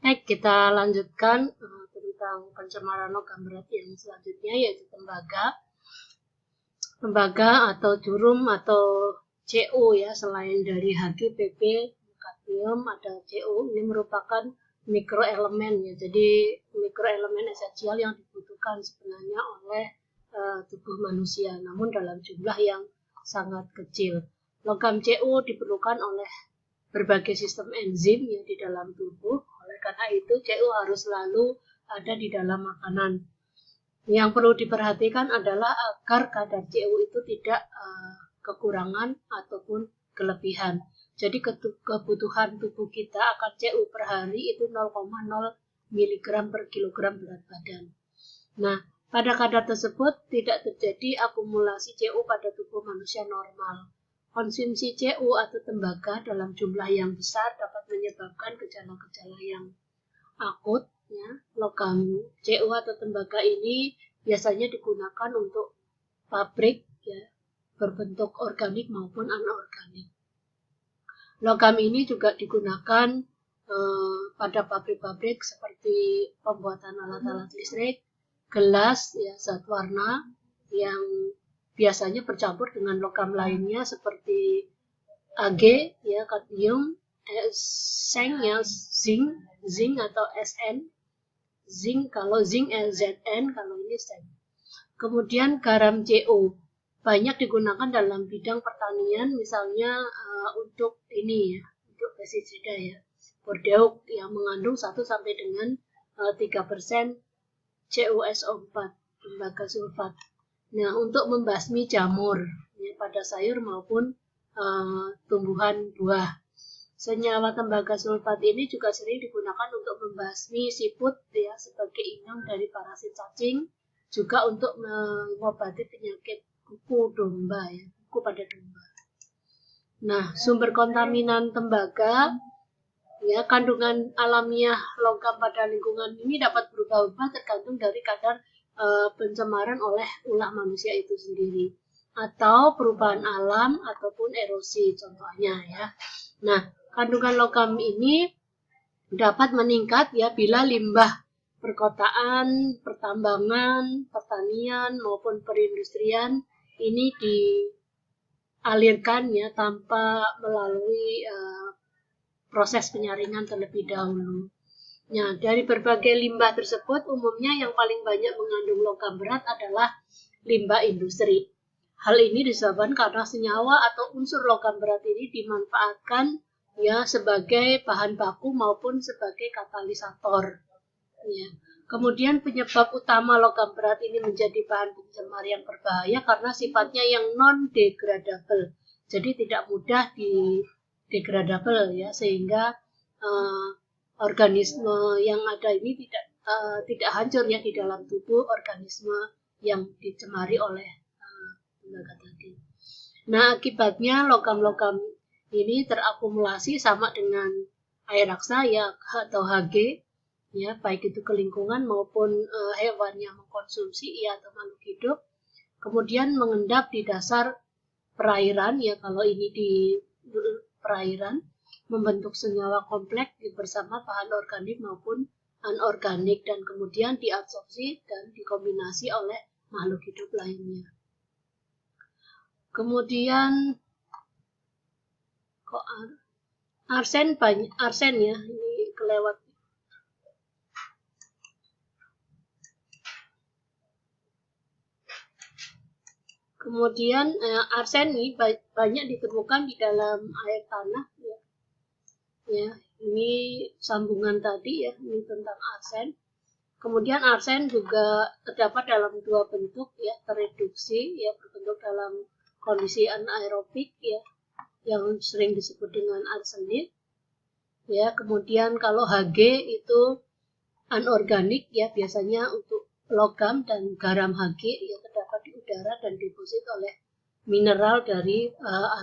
Baik, kita lanjutkan tentang pencemaran logam berat yang selanjutnya, yaitu tembaga. Tembaga atau jurum atau CO ya, selain dari Hg, Pp, kadmium, ada CO. Ini merupakan mikroelemen ya. Jadi mikroelemen esensial yang dibutuhkan sebenarnya oleh tubuh manusia, namun dalam jumlah yang sangat kecil. Logam CO diperlukan oleh berbagai sistem enzim ya di dalam tubuh. Oleh karena itu CO harus selalu ada di dalam makanan. Yang perlu diperhatikan adalah agar kadar CO itu tidak kekurangan ataupun kelebihan. Jadi kebutuhan tubuh kita akan CO per hari itu 0,0 mg per kilogram berat badan. Nah, pada kadar tersebut tidak terjadi akumulasi CO pada tubuh manusia normal. Konsumsi CO atau tembaga dalam jumlah yang besar dapat menyebabkan gejala-gejala yang akut. Ya. Logam CO atau tembaga ini biasanya digunakan untuk pabrik ya, berbentuk organik maupun anorganik. Logam ini juga digunakan pada pabrik-pabrik seperti pembuatan alat-alat listrik, gelas, ya, zat warna yang biasanya bercampur dengan logam lainnya seperti Ag, ya, kadmium, Seng, ya, zinc atau Sn, zinc kalau zinc Zn, kalau ini Seng. Kemudian garam CO banyak digunakan dalam bidang pertanian, misalnya untuk ini ya, untuk pestisida ya, bordeaux yang mengandung 1 sampai dengan 3% CuSO4, tembaga sulfat. Nah, untuk membasmi jamur ya, pada sayur maupun tumbuhan buah. Senyawa tembaga sulfat ini juga sering digunakan untuk membasmi siput ya, sebagai inang dari parasit cacing, juga untuk mengobati penyakit kuku domba ya, kuku pada domba. Nah, sumber kontaminan tembaga ya, kandungan alamiah logam pada lingkungan ini dapat berubah-ubah tergantung dari kadar pencemaran oleh ulah manusia itu sendiri, atau perubahan alam ataupun erosi contohnya ya. Nah, kandungan logam ini dapat meningkat ya bila limbah perkotaan, pertambangan, pertanian maupun perindustrian ini dialirkan ya tanpa melalui proses penyaringan terlebih dahulu. Nah, dari berbagai limbah tersebut umumnya yang paling banyak mengandung logam berat adalah limbah industri. Hal ini disebabkan karena senyawa atau unsur logam berat ini dimanfaatkan ya sebagai bahan baku maupun sebagai katalisator. Ya. Kemudian penyebab utama logam berat ini menjadi bahan pencemar yang berbahaya karena sifatnya yang non-degradable. Jadi tidak mudah degradable ya, sehingga organisme yang ada ini tidak hancur ya di dalam tubuh organisme yang dicemari oleh tembaga tadi. Nah, akibatnya logam-logam ini terakumulasi sama dengan air raksa ya atau Hg ya, baik itu ke lingkungan maupun hewan yang mengkonsumsi ya atau makhluk hidup, kemudian mengendap di dasar perairan ya, kalau ini di perairan membentuk senyawa kompleks bersama bahan organik maupun anorganik dan kemudian diabsorpsi dan dikombinasi oleh makhluk hidup lainnya. Kemudian kok arsen ya, ini kelewat. Kemudian arsen ini banyak ditemukan di dalam air tanah ya. Ya, ini sambungan tadi ya, ini tentang arsen. Kemudian arsen juga terdapat dalam dua bentuk ya, tereduksi ya, berbentuk dalam kondisi anaerobik ya, yang sering disebut dengan arsenit ya. Kemudian kalau Hg itu anorganik ya, biasanya untuk logam dan garam Hg ya, terdapat di udara dan deposit oleh mineral dari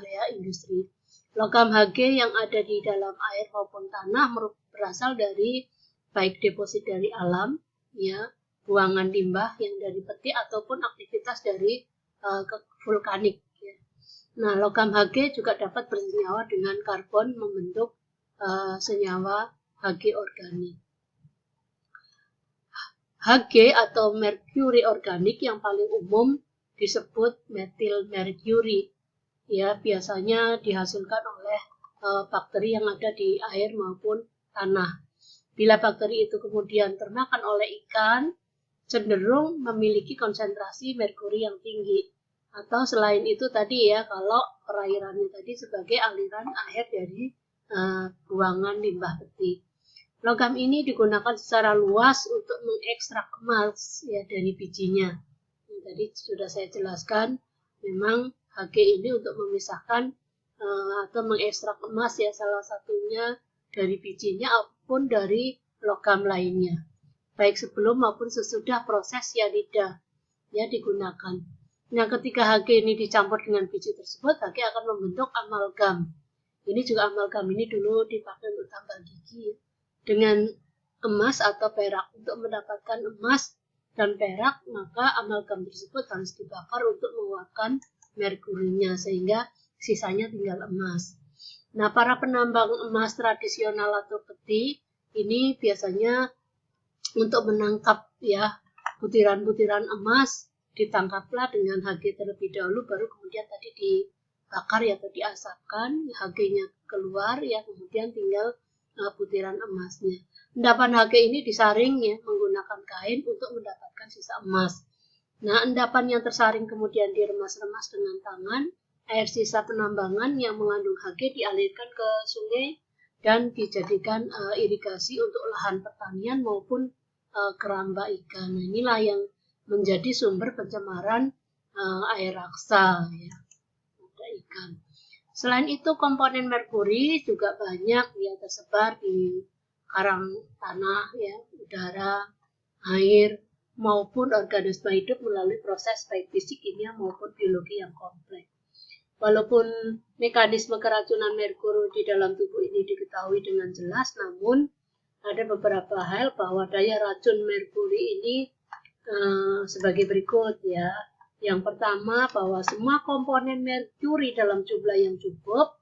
area industri. Logam Hg yang ada di dalam air maupun tanah berasal dari baik deposit dari alam ya, buangan limbah yang dari peti ataupun aktivitas dari vulkanik ya. Nah, logam Hg juga dapat bersenyawa dengan karbon membentuk senyawa Hg organik. Hg atau merkuri organik yang paling umum disebut metil merkuri. Ya, biasanya dihasilkan oleh bakteri yang ada di air maupun tanah. Bila bakteri itu kemudian termakan oleh ikan, cenderung memiliki konsentrasi merkuri yang tinggi. Atau selain itu tadi ya, kalau perairannya tadi sebagai aliran air dari buangan limbah peti. Logam ini digunakan secara luas untuk mengekstrak emas ya dari bijinya. Tadi sudah saya jelaskan, memang Hg ini untuk memisahkan atau mengekstrak emas ya, salah satunya dari bijinya maupun dari logam lainnya. Baik sebelum maupun sesudah proses cyanida ya digunakan. Nah, ketika Hg ini dicampur dengan biji tersebut, Hg akan membentuk amalgam. Ini juga amalgam ini dulu dipakai untuk tambal gigi dengan emas atau perak. Untuk mendapatkan emas dan perak, maka amalgam tersebut harus dibakar untuk menguapkan merkurinya sehingga sisanya tinggal emas. Nah, para penambang emas tradisional atau peti ini biasanya untuk menangkap ya butiran-butiran emas ditangkaplah dengan Hg terlebih dahulu, baru kemudian tadi dibakar ya atau diasapkan, Hg-nya keluar ya, kemudian tinggal butiran emasnya. Endapan Hg ini disaring ya menggunakan kain untuk mendapatkan sisa emas. Nah, endapan yang tersaring kemudian diremas-remas dengan tangan. Air sisa penambangan yang mengandung Hg dialirkan ke sungai dan dijadikan irigasi untuk lahan pertanian maupun keramba ikan. Nah, inilah yang menjadi sumber pencemaran air raksa ya, pada ikan. Selain itu, komponen merkuri juga banyak ya tersebar di karang tanah ya, udara, air maupun organisme hidup melalui proses baik fisik, kimia maupun biologi yang kompleks. Walaupun mekanisme keracunan merkuri di dalam tubuh ini diketahui dengan jelas, namun ada beberapa hal bahwa daya racun merkuri ini sebagai berikut ya. Yang pertama, bahwa semua komponen merkuri dalam jumlah yang cukup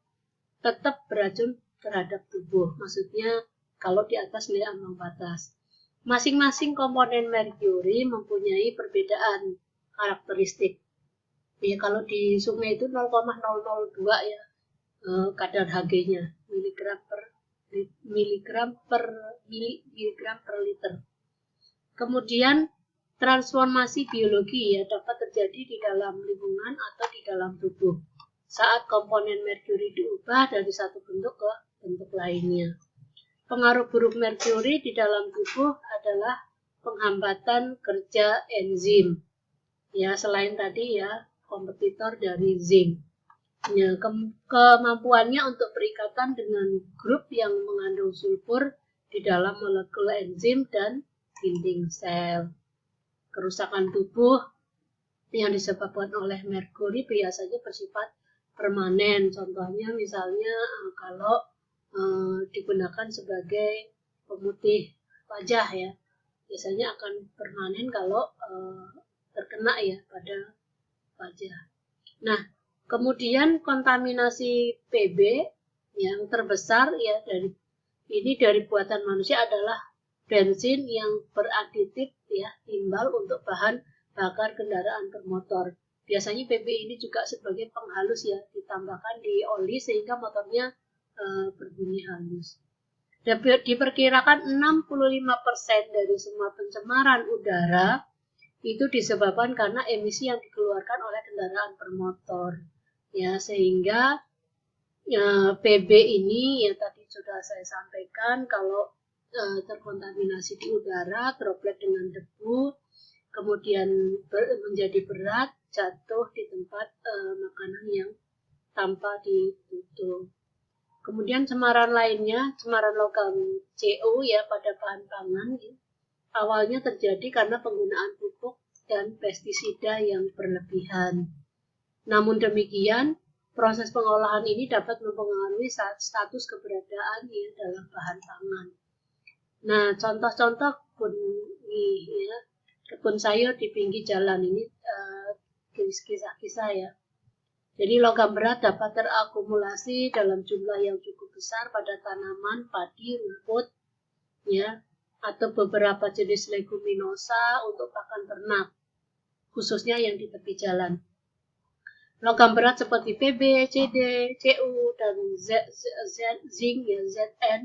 tetap beracun terhadap tubuh. Maksudnya kalau di atas nilai ambang batas. Masing-masing komponen merkuri mempunyai perbedaan karakteristik. Ya, kalau di sungai itu 0,002 ya kadar Hg-nya, miligram per liter. Kemudian transformasi biologi ya dapat terjadi di dalam lingkungan atau di dalam tubuh saat komponen merkuri diubah dari satu bentuk ke bentuk lainnya. Pengaruh buruk merkuri di dalam tubuh adalah penghambatan kerja enzim. Ya, selain tadi ya kompetitor dari zinc. Ya, kemampuannya untuk berikatan dengan grup yang mengandung sulfur di dalam molekul enzim dan dinding sel. Kerusakan tubuh yang disebabkan oleh merkuri biasanya bersifat permanen. Contohnya misalnya kalau digunakan sebagai pemutih wajah ya, biasanya akan permanen kalau terkena ya pada wajah. Nah, kemudian kontaminasi Pb yang terbesar ya dari buatan manusia adalah bensin yang beraditif ya timbal untuk bahan bakar kendaraan bermotor. Biasanya Pb ini juga sebagai penghalus ya, ditambahkan di oli sehingga motornya berbunyi halus. Diperkirakan 65% dari semua pencemaran udara itu disebabkan karena emisi yang dikeluarkan oleh kendaraan bermotor. Ya, sehingga Pb ini ya tadi sudah saya sampaikan, kalau terkontaminasi di udara, droplet dengan debu, kemudian menjadi berat, jatuh di tempat makanan yang tanpa ditutup. Kemudian cemaran lainnya, cemaran logam CO ya pada bahan pangan, ya, awalnya terjadi karena penggunaan pupuk dan pestisida yang berlebihan. Namun demikian, proses pengolahan ini dapat mempengaruhi status keberadaan ya dalam bahan pangan. Nah, contoh-contoh kebun sayur di pinggir jalan ini kisah-kisah ya. Jadi logam berat dapat terakumulasi dalam jumlah yang cukup besar pada tanaman, padi, rumput, ya, atau beberapa jenis leguminosa untuk pakan ternak, khususnya yang di tepi jalan. Logam berat seperti Pb, Cd, Cu, dan zinc ya, Zn,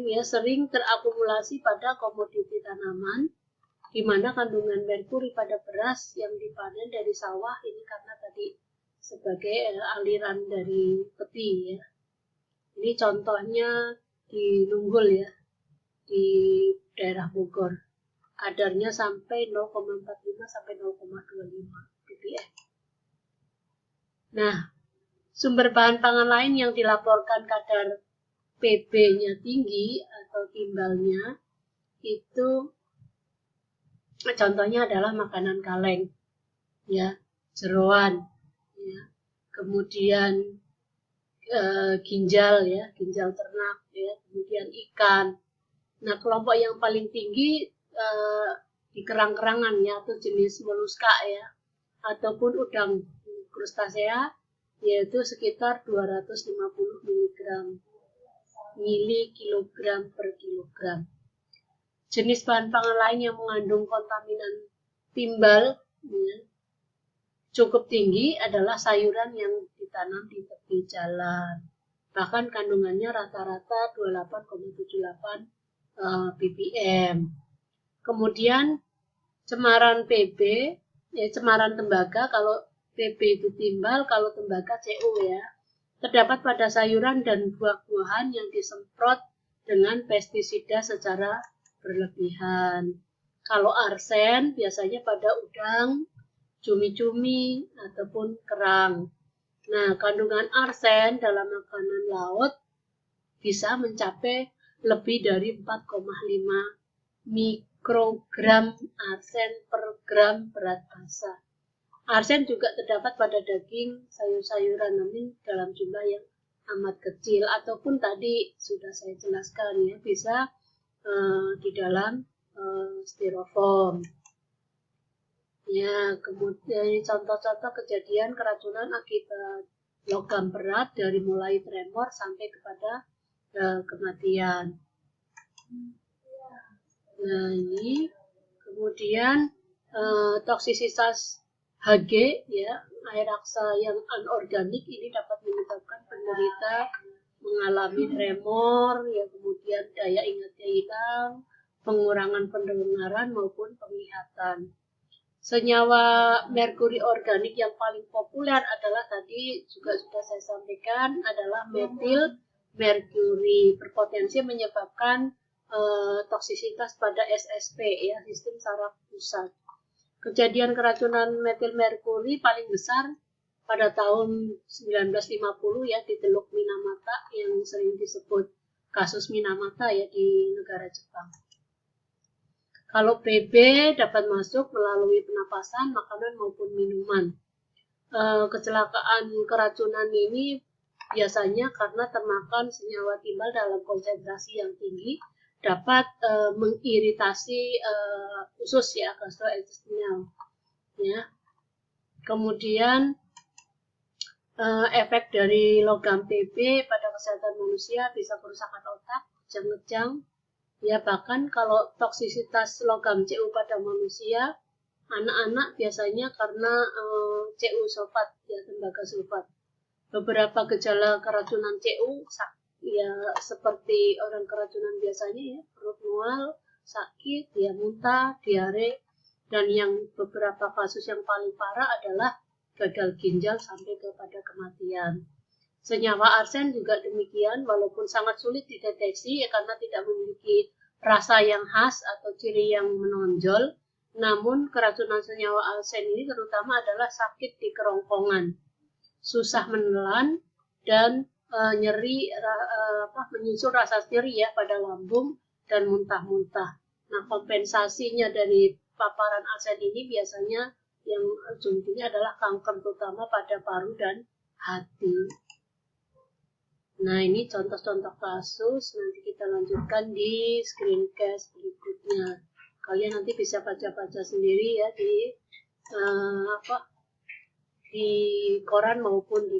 ya, sering terakumulasi pada komoditi tanaman, di mana kandungan merkuri pada beras yang dipanen dari sawah ini karena tadi sebagai aliran dari tepi ya. Ini contohnya di Nunggul ya, di daerah Bogor. Kadarnya sampai 0,45 sampai 0,25 ppm. Nah, sumber bahan pangan lain yang dilaporkan kadar Pb-nya tinggi atau timbalnya itu contohnya adalah makanan kaleng, ya, jeroan, ya, kemudian ginjal ya, ginjal ternak, ya, kemudian ikan. Nah, kelompok yang paling tinggi di kerang-kerangan ya, atau jenis moluska ya, ataupun udang krustasea, yaitu sekitar 250 mg per kilogram. Jenis bahan pangan lain yang mengandung kontaminan timbal ya, cukup tinggi adalah sayuran yang ditanam di tepi jalan. Bahkan kandungannya rata-rata 28,78 ppm. Kemudian cemaran Pb, ya, cemaran tembaga, kalau Pb itu timbal, kalau tembaga Cu ya, terdapat pada sayuran dan buah-buahan yang disemprot dengan pestisida secara berlebihan. Kalau arsen biasanya pada udang, cumi-cumi, ataupun kerang. Nah, kandungan arsen dalam makanan laut bisa mencapai lebih dari 4,5 mikrogram arsen per gram berat basa. Arsen juga terdapat pada daging, sayur-sayuran, namun dalam jumlah yang amat kecil, ataupun tadi sudah saya jelaskan ya, bisa di dalam styrofoam. Ya, kemudian contoh-contoh kejadian keracunan akibat logam berat dari mulai tremor sampai kepada kematian. Nah, ini kemudian toksisitas Hg ya, air raksa yang anorganik ini dapat menyebabkan penderita mengalami tremor, ya, kemudian daya ingatnya hilang, pengurangan pendengaran maupun penglihatan. Senyawa merkuri organik yang paling populer adalah tadi juga sudah saya sampaikan adalah metil merkuri, berpotensi menyebabkan toksisitas pada SSP ya, sistem saraf pusat. Kejadian keracunan metil merkuri paling besar pada tahun 1950 ya di Teluk Minamata yang sering disebut kasus Minamata ya di negara Jepang. Kalau Pb dapat masuk melalui penapasan, makanan maupun minuman. Kecelakaan keracunan ini biasanya karena termakan senyawa timbal dalam konsentrasi yang tinggi dapat mengiritasi usus ya, gastrointestinal. Ya. Kemudian efek dari logam Pb pada kesehatan manusia bisa kerusakan otak, kejang-kejang. Ya, bahkan kalau toksisitas logam Cu pada manusia, anak-anak biasanya karena Cu sulfat, ya, tembaga sulfat. Beberapa gejala keracunan Cu ya seperti orang keracunan biasanya ya, perut mual, sakit, ya, muntah, diare, dan yang beberapa kasus yang paling parah adalah gagal ginjal sampai kepada kematian. Senyawa arsen juga demikian, walaupun sangat sulit dideteksi ya, karena tidak memiliki rasa yang khas atau ciri yang menonjol, namun keracunan senyawa arsen ini terutama adalah sakit di kerongkongan, susah menelan, dan nyeri, menyusul rasa nyeri ya pada lambung dan muntah-muntah. Nah, kompensasinya dari paparan arsen ini biasanya yang ujung-ujungnya adalah kanker, terutama pada paru dan hati. Nah, ini contoh-contoh kasus, nanti kita lanjutkan di screencast berikutnya. Kalian nanti bisa baca-baca sendiri ya di di koran maupun di